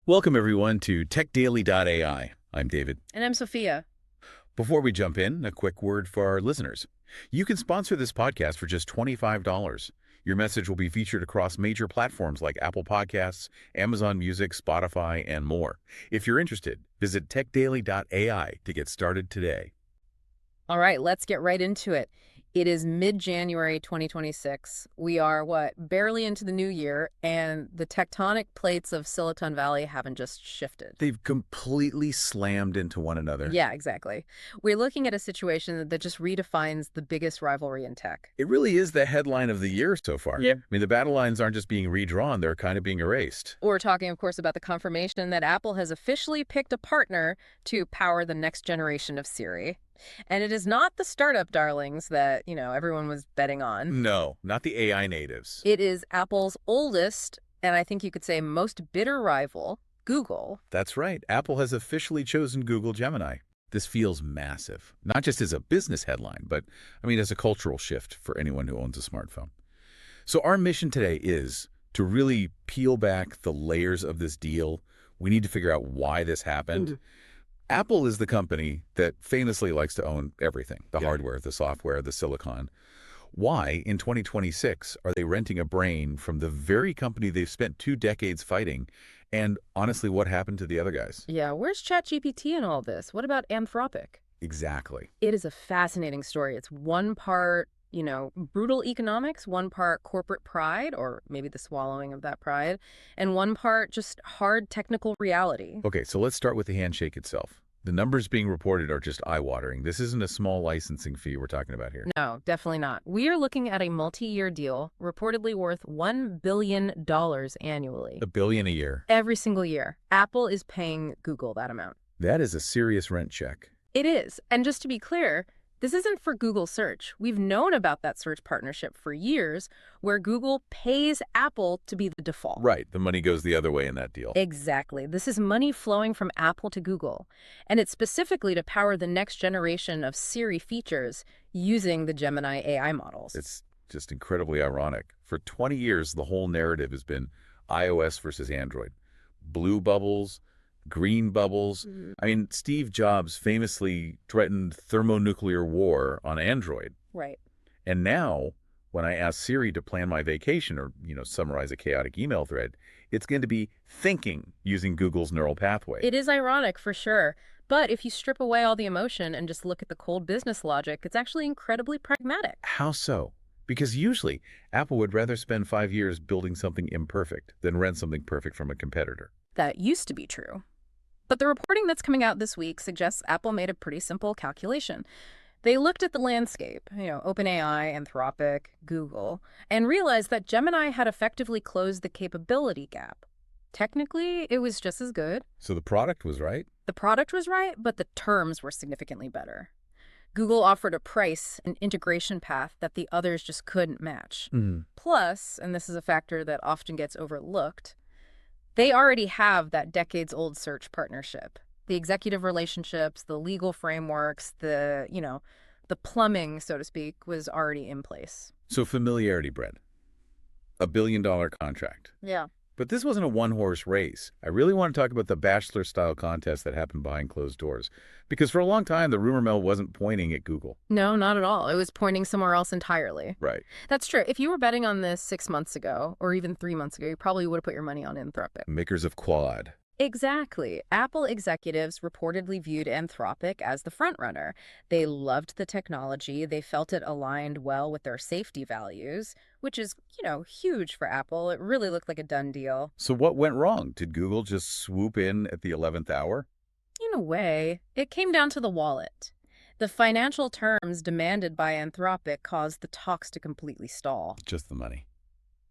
Welcome, everyone, to techaily.ai. I'm David. And I'm Sophia. Before we jump in, a quick word for our listeners. You can sponsor this podcast for just $25. Your message will be featured across major platforms like Apple Podcasts, Amazon Music, Spotify, and more. If you're interested, visit techaily.ai to get started today. All right, let's get right into it. It is mid-January 2026. We are, barely into the new year, and the tectonic plates of Silicon Valley haven't just shifted. They've completely slammed into one another. Yeah, exactly. We're looking at a situation that just redefines the biggest rivalry in tech. It really is the headline of the year so far. Yeah. I mean, the battle lines aren't just being redrawn, they're kind of being erased. We're talking, of course, about the confirmation that Apple has officially picked a partner to power the next generation of Siri. And it is not the startup darlings that, everyone was betting on. No, not the AI natives. It is Apple's oldest, and I think you could say most bitter rival, Google. That's right. Apple has officially chosen Google Gemini. This feels massive, not just as a business headline, but, as a cultural shift for anyone who owns a smartphone. So our mission today is to really peel back the layers of this deal. We need to figure out why this happened. Apple is the company that famously likes to own everything, the hardware, the software, the silicon. Why, in 2026, are they renting a brain from the very company they've spent 2 decades fighting? And honestly, what happened to the other guys? Yeah, where's ChatGPT in all this? What about Anthropic? Exactly. It is a fascinating story. It's one part, brutal economics, one part corporate pride, or maybe the swallowing of that pride, and one part just hard technical reality. Okay, so let's start with the handshake itself. The numbers being reported are just eye-watering. This isn't a small licensing fee we're talking about here. No, definitely not. We are looking at a multi-year deal, reportedly worth $1 billion annually. $1 billion a year. Every single year. Apple is paying Google that amount. That is a serious rent check. It is. And just to be clear, this isn't for Google Search. We've known about that search partnership for years, where Google pays Apple to be the default. Right. The money goes the other way in that deal. Exactly. This is money flowing from Apple to Google, and it's specifically to power the next generation of Siri features using the Gemini AI models. It's just incredibly ironic. For 20 years, the whole narrative has been iOS versus Android. Blue bubbles, green bubbles. Steve Jobs famously threatened thermonuclear war on Android. Right. And now, when I ask Siri to plan my vacation or, summarize a chaotic email thread, it's going to be thinking using Google's neural pathway. It is ironic, for sure. But if you strip away all the emotion and just look at the cold business logic, it's actually incredibly pragmatic. How so? Because usually, Apple would rather spend 5 years building something imperfect than rent something perfect from a competitor. That used to be true. But the reporting that's coming out this week suggests Apple made a pretty simple calculation. They looked at the landscape, OpenAI, Anthropic, Google, and realized that Gemini had effectively closed the capability gap. Technically, it was just as good. So the product was right? The product was right, but the terms were significantly better. Google offered a price and integration path that the others just couldn't match. Plus, and this is a factor that often gets overlooked, they already have that decades-old search partnership. The executive relationships, the legal frameworks, the plumbing, so to speak, was already in place. So familiarity bred. $1 billion contract. Yeah. But this wasn't a one-horse race. I really want to talk about the Bachelor-style contest that happened behind closed doors. Because for a long time, the rumor mill wasn't pointing at Google. No, not at all. It was pointing somewhere else entirely. Right. That's true. If you were betting on this 6 months ago, or even 3 months ago, you probably would have put your money on Anthropic. Makers of Quad. Exactly. Apple executives reportedly viewed Anthropic as the frontrunner. They loved the technology. They felt it aligned well with their safety values, which is, huge for Apple. It really looked like a done deal. So what went wrong? Did Google just swoop in at the 11th hour? In a way, it came down to the wallet. The financial terms demanded by Anthropic caused the talks to completely stall. Just the money.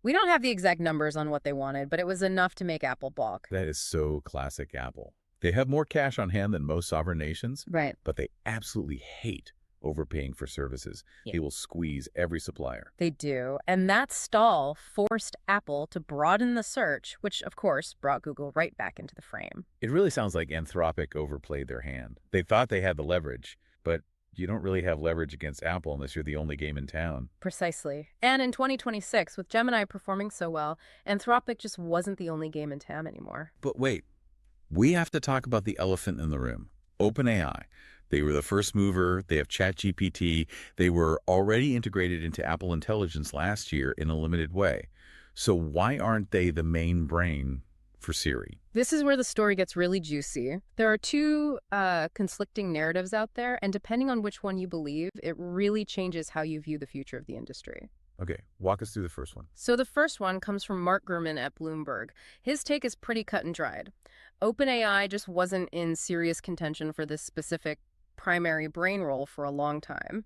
We don't have the exact numbers on what they wanted, but it was enough to make Apple balk. That is so classic Apple. They have more cash on hand than most sovereign nations, Right. but they absolutely hate overpaying for services. Yeah. They will squeeze every supplier. They do. And that stall forced Apple to broaden the search, which, of course, brought Google right back into the frame. It really sounds like Anthropic overplayed their hand. They thought they had the leverage, but you don't really have leverage against Apple unless you're the only game in town. Precisely. And in 2026, with Gemini performing so well, Anthropic just wasn't the only game in town anymore. But wait, We have to talk about the elephant in the room, OpenAI. They were the first mover. They have ChatGPT. They were already integrated into Apple Intelligence last year in a limited way. So why aren't they the main brain for Siri? This is where the story gets really juicy. There are two conflicting narratives out there, and depending on which one you believe, it really changes how you view the future of the industry. Okay, walk us through the first one. So the first one comes from Mark Gurman at Bloomberg. His take is pretty cut and dried. OpenAI just wasn't in serious contention for this specific primary brain role for a long time.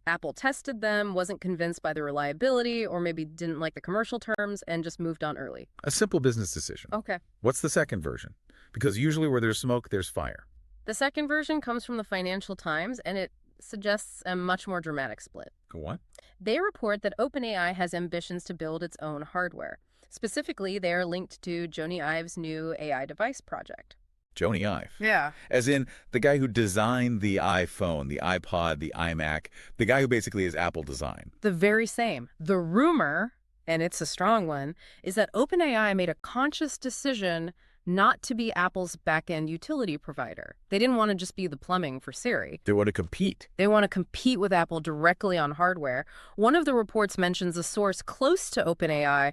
Apple tested them, wasn't convinced by the reliability, or maybe didn't like the commercial terms, and just moved on early. A simple business decision. Okay. What's the second version? Because usually where there's smoke, there's fire. The second version comes from the Financial Times, and it suggests a much more dramatic split. What? They report that OpenAI has ambitions to build its own hardware. Specifically, they are linked to Jony Ive's new AI device project. Jony Ive. Yeah. As in the guy who designed the iPhone, the iPod, the iMac, the guy who basically is Apple design. The very same. The rumor, and it's a strong one, is that OpenAI made a conscious decision not to be Apple's back-end utility provider. They didn't want to just be the plumbing for Siri. They want to compete. They want to compete with Apple directly on hardware. One of the reports mentions a source close to OpenAI,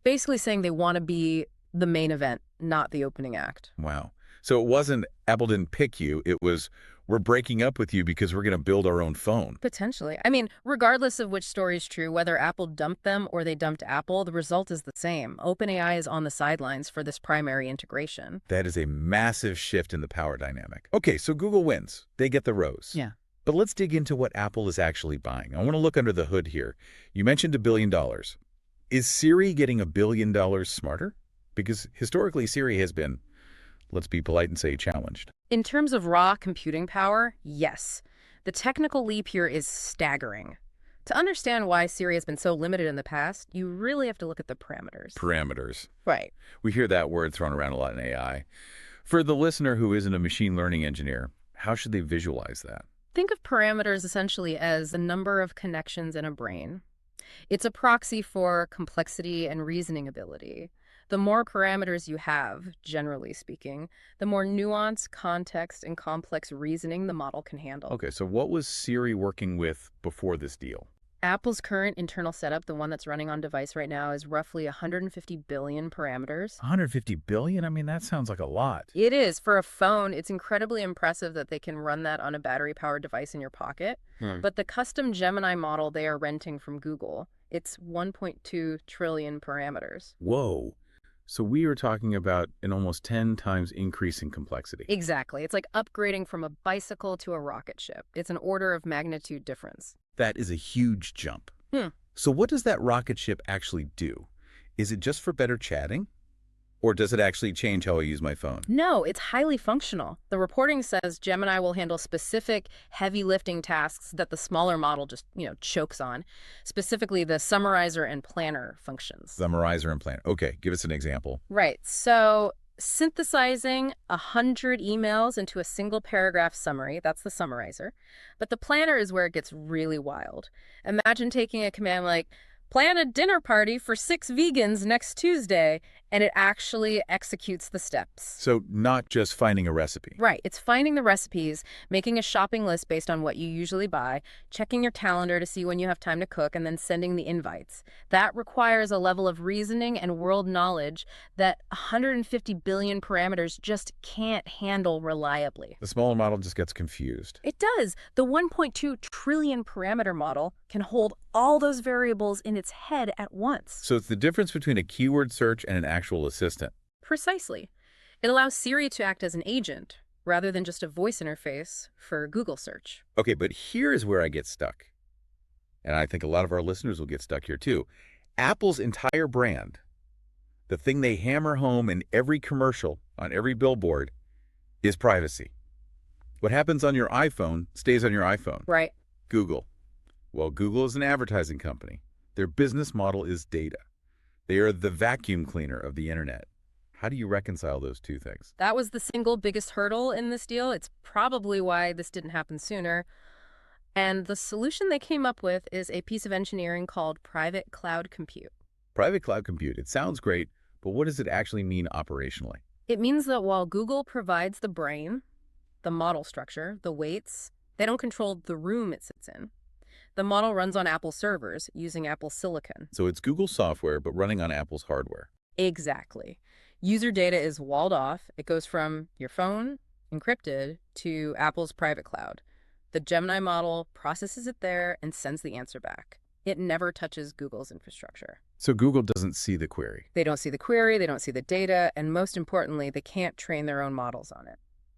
basically saying they want to be the main event, not the opening act. Wow. So it wasn't Apple didn't pick you. It was, we're breaking up with you because we're going to build our own phone. Potentially. I mean, regardless of which story is true, whether Apple dumped them or they dumped Apple, the result is the same. OpenAI is on the sidelines for this primary integration. That is a massive shift in the power dynamic. Okay, so Google wins. They get the rose. Yeah. But let's dig into what Apple is actually buying. I want to look under the hood here. You mentioned $1 billion. Is Siri getting $1 billion smarter? Because historically, Siri has been, let's be polite and say, challenged. In terms of raw computing power, yes. The technical leap here is staggering. To understand why Siri has been so limited in the past, you really have to look at the parameters. Parameters. Right. We hear that word thrown around a lot in AI. For the listener who isn't a machine learning engineer, how should they visualize that? Think of parameters essentially as the number of connections in a brain. It's a proxy for complexity and reasoning ability. The more parameters you have, generally speaking, the more nuance, context, and complex reasoning the model can handle. Okay, so what was Siri working with before this deal? Apple's current internal setup, the one that's running on device right now, is roughly 150 billion parameters. 150 billion? I mean, that sounds like a lot. It is. For a phone, it's incredibly impressive that they can run that on a battery-powered device in your pocket. But the custom Gemini model they are renting from Google, it's 1.2 trillion parameters. Whoa. So we are talking about an almost 10 times increase in complexity. Exactly. It's like upgrading from a bicycle to a rocket ship. It's an order of magnitude difference. That is a huge jump. So what does that rocket ship actually do? Is it just for better chatting? Or does it actually change how I use my phone? No, it's highly functional. The reporting says Gemini will handle specific heavy lifting tasks that the smaller model just, chokes on, specifically the summarizer and planner functions. Summarizer and planner. Okay, give us an example. Right. So synthesizing 100 emails into a single paragraph summary, that's the summarizer. But the planner is where it gets really wild. Imagine taking a command like, plan a dinner party for 6 vegans next Tuesday, and it actually executes the steps. So not just finding a recipe. Right. It's finding the recipes, making a shopping list based on what you usually buy, checking your calendar to see when you have time to cook, and then sending the invites. That requires a level of reasoning and world knowledge that 150 billion parameters just can't handle reliably. The smaller model just gets confused. It does. The 1.2 trillion parameter model can hold all those variables in its head at once. So it's the difference between a keyword search and an actual assistant. Precisely. It allows Siri to act as an agent rather than just a voice interface for Google search. Okay, but here is where I get stuck. And I think a lot of our listeners will get stuck here too. Apple's entire brand, the thing they hammer home in every commercial, on every billboard, is privacy. What happens on your iPhone stays on your iPhone. Right. Google. Well, Google is an advertising company. Their business model is data. They are the vacuum cleaner of the internet. How do you reconcile those two things? That was the single biggest hurdle in this deal. It's probably why this didn't happen sooner. And the solution they came up with is a piece of engineering called private cloud compute. Private cloud compute. It sounds great, but what does it actually mean operationally? It means that while Google provides the brain, the model structure, the weights, they don't control the room it sits in. The model runs on Apple servers using Apple silicon. So it's Google software, but running on Apple's hardware. Exactly. User data is walled off. It goes from your phone, encrypted, to Apple's private cloud. The Gemini model processes it there and sends the answer back. It never touches Google's infrastructure. So Google doesn't see the query. They don't see the query, they don't see the data, and most importantly, they can't train their own models on it.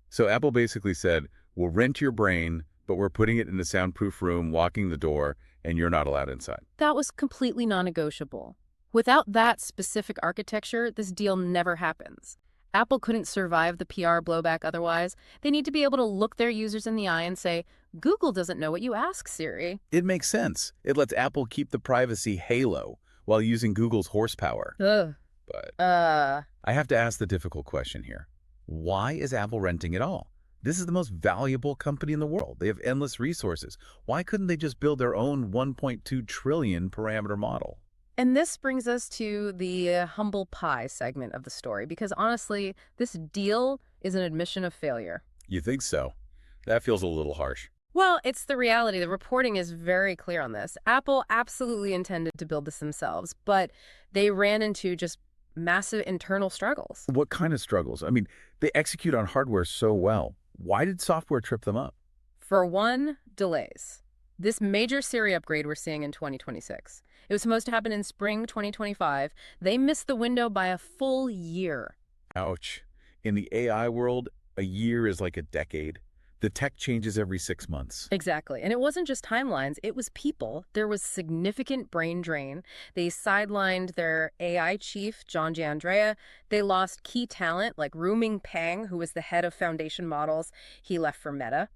So Apple basically said, we'll rent your brain, but we're putting it in a soundproof room, locking the door, and you're not allowed inside. That was completely non-negotiable. Without that specific architecture, this deal never happens. Apple couldn't survive the PR blowback otherwise. They need to be able to look their users in the eye and say, Google doesn't know what you ask, Siri. It makes sense. It lets Apple keep the privacy halo while using Google's horsepower. Ugh. But Uh, I have to ask the difficult question here. Why is Apple renting it all? This is the most valuable company in the world. They have endless resources. Why couldn't they just build their own 1.2 trillion parameter model? And this brings us to the humble pie segment of the story, because honestly, this deal is an admission of failure. You think so? That feels a little harsh. Well, it's the reality. The reporting is very clear on this. Apple absolutely intended to build this themselves, but they ran into just massive internal struggles. What kind of struggles? I mean, they execute on hardware so well. Why did software trip them up? For one, delays. This major Siri upgrade we're seeing in 2026. It was supposed to happen in spring 2025. They missed the window by a full year. Ouch. In the AI world, a year is like a decade. The tech changes every 6 months. Exactly. And it wasn't just timelines, it was people. There was significant brain drain. They sidelined their AI chief, John Giandrea. They lost key talent like Ruming Pang, who was the head of foundation models. He left for Meta.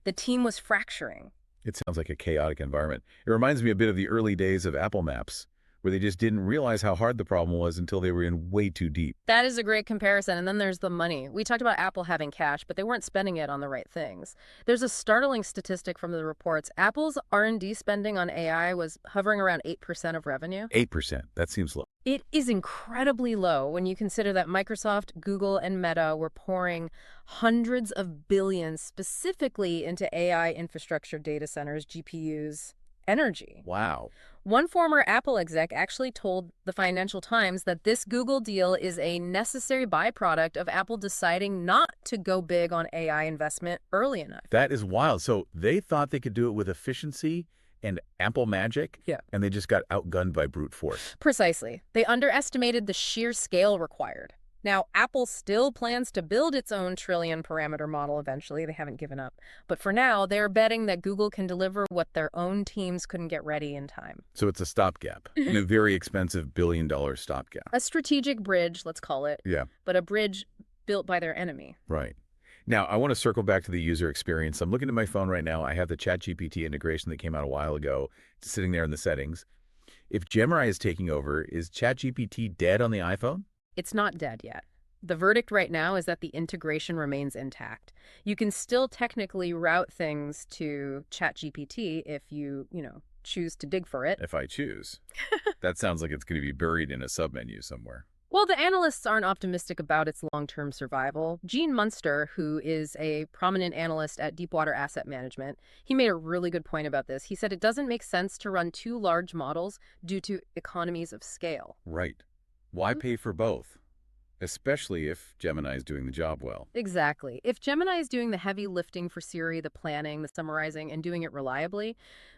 The team was fracturing. It sounds like a chaotic environment. It reminds me a bit of the early days of Apple Maps, where they just didn't realize how hard the problem was until they were in way too deep. That is a great comparison. And then there's the money. We talked about Apple having cash, but they weren't spending it on the right things. There's a startling statistic from the reports. Apple's R&D spending on AI was hovering around 8% of revenue. 8%. That seems low. It is incredibly low when you consider that Microsoft, Google, and Meta were pouring hundreds of billions specifically into AI infrastructure, data centers, GPUs, energy. Wow. One former Apple exec actually told the Financial Times that this Google deal is a necessary byproduct of Apple deciding not to go big on AI investment early enough. That is wild. So they thought they could do it with efficiency and Apple magic, Yeah. and they just got outgunned by brute force. Precisely. They underestimated the sheer scale required. Now, Apple still plans to build its own trillion parameter model eventually. They haven't given up. But for now, they're betting that Google can deliver what their own teams couldn't get ready in time. So it's a stopgap, and a very expensive billion-dollar stopgap. A strategic bridge, let's call it, Yeah, but a bridge built by their enemy. right. Now, I want to circle back to the user experience. I'm looking at my phone right now. I have the ChatGPT integration that came out a while ago. It's sitting there in the settings. If Gemini is taking over, is ChatGPT dead on the iPhone? It's not dead yet. The verdict right now is that the integration remains intact. You can still technically route things to ChatGPT if you choose to dig for it. If I choose. That sounds like it's going to be buried in a submenu somewhere. Well, the analysts aren't optimistic about its long-term survival. Gene Munster, who is a prominent analyst at Deepwater Asset Management, he made a really good point about this. He said it doesn't make sense to run two large models due to economies of scale. Right. Why pay for both? Especially if Gemini is doing the job well. Exactly. If Gemini is doing the heavy lifting for Siri, the planning, the summarizing, and doing it reliably,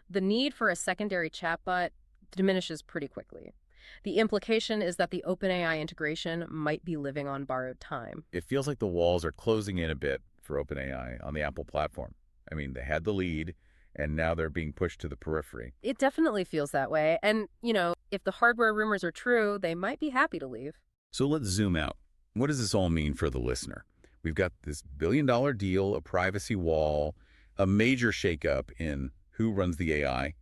the need for a secondary chatbot diminishes pretty quickly. The implication is that the OpenAI integration might be living on borrowed time. It feels like the walls are closing in a bit for OpenAI on the Apple platform. I mean, they had the lead, and now they're being pushed to the periphery. It definitely feels that way. And, if the hardware rumors are true, they might be happy to leave. So let's zoom out. What does this all mean for the listener? We've got this billion-dollar deal, a privacy wall, a major shakeup in who runs the AI.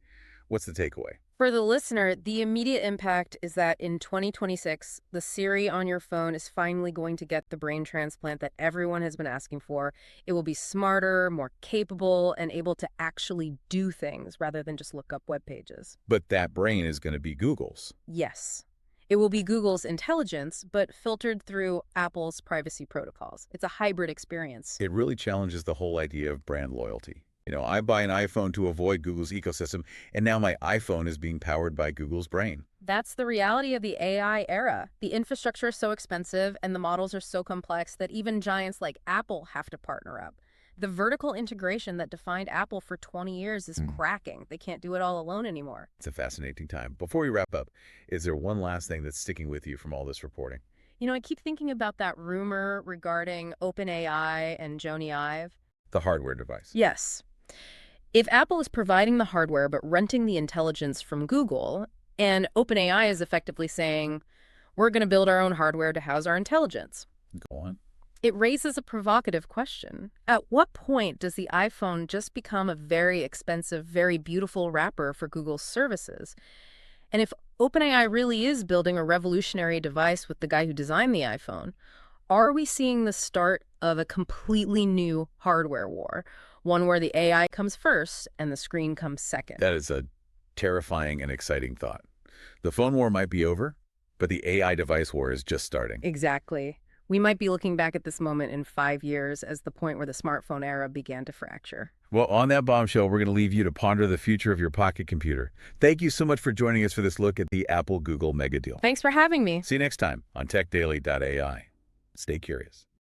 What's the takeaway? For the listener, the immediate impact is that in 2026, the Siri on your phone is finally going to get the brain transplant that everyone has been asking for. It will be smarter, more capable, and able to actually do things rather than just look up web pages. But that brain is going to be Google's. Yes. It will be Google's intelligence, but filtered through Apple's privacy protocols. It's a hybrid experience. It really challenges the whole idea of brand loyalty. I buy an iPhone to avoid Google's ecosystem, and now my iPhone is being powered by Google's brain. That's the reality of the AI era. The infrastructure is so expensive and the models are so complex that even giants like Apple have to partner up. The vertical integration that defined Apple for 20 years is cracking. They can't do it all alone anymore. It's a fascinating time. Before we wrap up, is there one last thing that's sticking with you from all this reporting? I keep thinking about that rumor regarding OpenAI and Jony Ive. The hardware device. Yes. If Apple is providing the hardware but renting the intelligence from Google, and OpenAI is effectively saying, we're going to build our own hardware to house our intelligence. Go on. It raises a provocative question. At what point does the iPhone just become a very expensive, very beautiful wrapper for Google's services? And if OpenAI really is building a revolutionary device with the guy who designed the iPhone, are we seeing the start of a completely new hardware war? One where the AI comes first and the screen comes second. That is a terrifying and exciting thought. The phone war might be over, but the AI device war is just starting. Exactly. We might be looking back at this moment in 5 years as the point where the smartphone era began to fracture. Well, on that bombshell, we're going to leave you to ponder the future of your pocket computer. Thank you so much for joining us for this look at the Apple-Google mega deal. Thanks for having me. See you next time on techaily.ai. Stay curious.